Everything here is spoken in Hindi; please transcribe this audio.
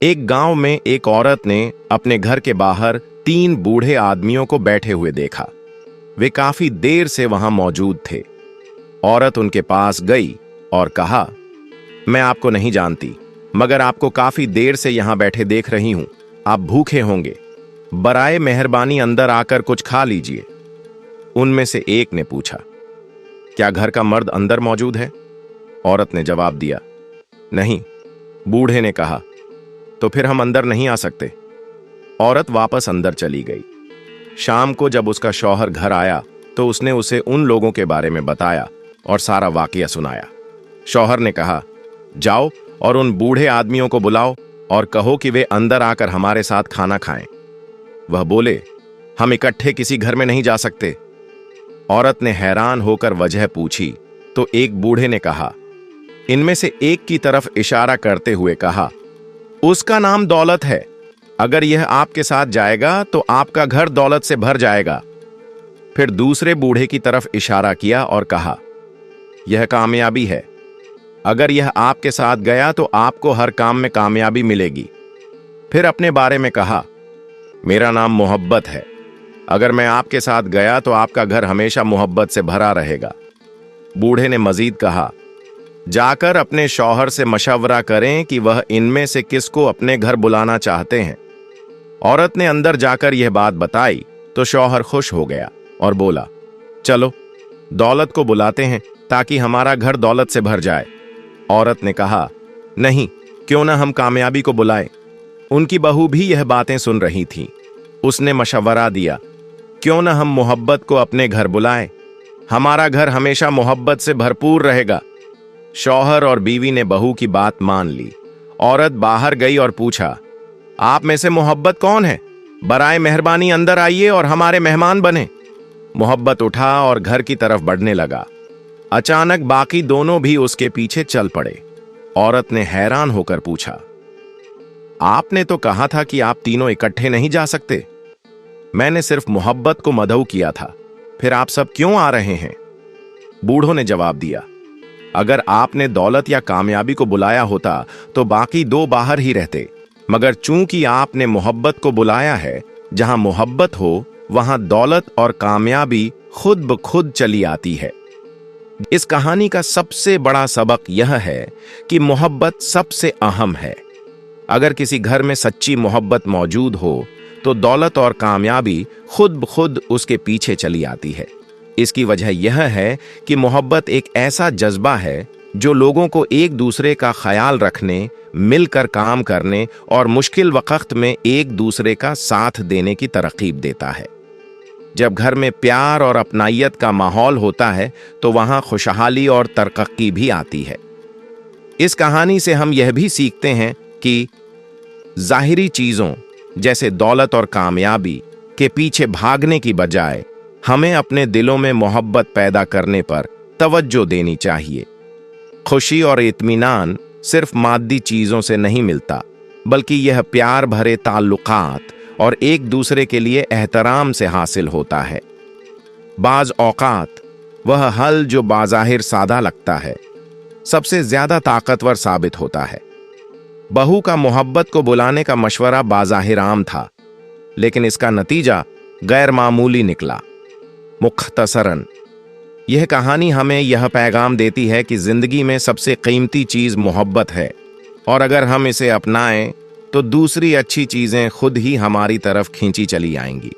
एक गांव में एक औरत ने अपने घर के बाहर 3 बूढ़े आदमियों को बैठे हुए देखा। वे काफी देर से वहां मौजूद थे। औरत उनके पास गई और कहा, मैं आपको नहीं जानती, मगर आपको काफी देर से यहां बैठे देख रही हूं। आप भूखे होंगे, बराए मेहरबानी अंदर आकर कुछ खा लीजिए। उनमें से एक ने पूछा, क्या घर का मर्द अंदर मौजूद है? औरत ने जवाब दिया, नहीं। बूढ़े ने कहा, तो फिर हम अंदर नहीं आ सकते। औरत वापस अंदर चली गई। शाम को जब उसका शौहर घर आया तो उसने उसे उन लोगों के बारे में बताया और सारा वाकया सुनाया। शौहर ने कहा, जाओ और उन बूढ़े आदमियों को बुलाओ और कहो कि वे अंदर आकर हमारे साथ खाना खाएं। वह बोले, हम इकट्ठे किसी घर में नहीं जा सकते। औरत ने हैरान होकर वजह पूछी तो एक बूढ़े ने कहा, इनमें से एक की तरफ इशारा करते हुए कहा, उसका नाम दौलत है। अगर यह आपके साथ जाएगा तो आपका घर दौलत से भर जाएगा। फिर दूसरे बूढ़े की तरफ इशारा किया और कहा, यह कामयाबी है। अगर यह आपके साथ गया तो आपको हर काम में कामयाबी मिलेगी। फिर अपने बारे में कहा, मेरा नाम मोहब्बत है। अगर मैं आपके साथ गया तो आपका घर हमेशा मोहब्बत से भरा रहेगा। बूढ़े ने मजीद कहा, जाकर अपने शौहर से मशवरा करें कि वह इनमें से किसको अपने घर बुलाना चाहते हैं। औरत ने अंदर जाकर यह बात बताई तो शौहर खुश हो गया और बोला, चलो दौलत को बुलाते हैं ताकि हमारा घर दौलत से भर जाए। औरत ने कहा, नहीं, क्यों ना हम कामयाबी को बुलाएं। उनकी बहू भी यह बातें सुन रही थी। उसने मशवरा दिया, क्यों ना हम मोहब्बत को अपने घर बुलाएं। हमारा घर हमेशा मोहब्बत से भरपूर रहेगा। शौहर और बीवी ने बहू की बात मान ली। औरत बाहर गई और पूछा, आप में से मोहब्बत कौन है? बराए मेहरबानी अंदर आइए और हमारे मेहमान बने। मोहब्बत उठा और घर की तरफ बढ़ने लगा। अचानक बाकी दोनों भी उसके पीछे चल पड़े। औरत ने हैरान होकर पूछा, आपने तो कहा था कि आप तीनों इकट्ठे नहीं जा सकते। मैंने सिर्फ मोहब्बत को मदऊ किया था, फिर आप सब क्यों आ रहे हैं? बूढ़ों ने जवाब दिया, अगर आपने दौलत या कामयाबी को बुलाया होता तो बाकी दो बाहर ही रहते, मगर चूंकि आपने मोहब्बत को बुलाया है, जहां मोहब्बत हो वहां दौलत और कामयाबी खुद ब खुद चली आती है। इस कहानी का सबसे बड़ा सबक यह है कि मोहब्बत सबसे अहम है। अगर किसी घर में सच्ची मोहब्बत मौजूद हो तो दौलत और कामयाबी खुद ब खुद उसके पीछे चली आती है। इसकी वजह यह है कि मोहब्बत एक ऐसा जज्बा है जो लोगों को एक दूसरे का ख्याल रखने, मिलकर काम करने और मुश्किल वक्त में एक दूसरे का साथ देने की तरकीब देता है। जब घर में प्यार और अपनाइयत का माहौल होता है तो वहां खुशहाली और तरक्की भी आती है। इस कहानी से हम यह भी सीखते हैं कि जाहिरी चीजों जैसे दौलत और कामयाबी के पीछे भागने की बजाय हमें अपने दिलों में मोहब्बत पैदा करने पर तवज्जो देनी चाहिए। खुशी और इत्मीनान सिर्फ मादी चीजों से नहीं मिलता, बल्कि यह प्यार भरे ताल्लुकात और एक दूसरे के लिए एहतराम से हासिल होता है। बाज औकात वह हल जो बाज़ाहिर सादा लगता है, सबसे ज्यादा ताकतवर साबित होता है। बहू का मोहब्बत को बुलाने का मशवरा बाज़ाहिर आम था, लेकिन इसका नतीजा गैर मामूली निकला। मुख्तसरन यह कहानी हमें यह पैगाम देती है कि जिंदगी में सबसे कीमती चीज मोहब्बत है, और अगर हम इसे अपनाएं तो दूसरी अच्छी चीजें खुद ही हमारी तरफ खींची चली आएंगी।